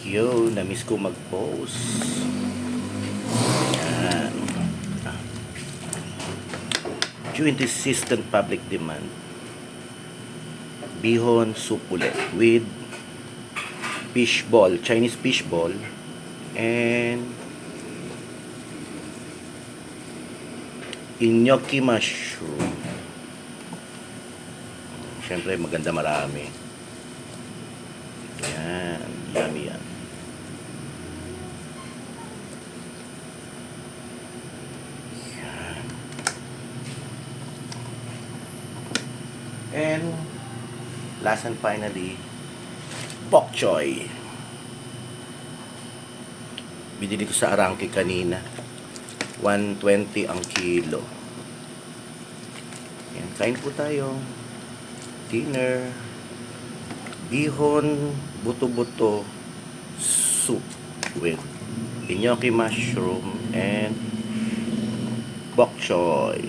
Yo, na-miss ko mag-post. Yan. Due in insistent public demand, bihon soup ulit with fishball, Chinese fishball, and gnocchi mushroom. Siyempre, maganda marami. Yan, yummy yan. And last and finally, bok choy. Binili ko sa Arangke kanina. 120 ang kilo. Yan, kain po tayo. Dinner. Bihon, buto-buto soup with gnocchi mushroom and bok choy.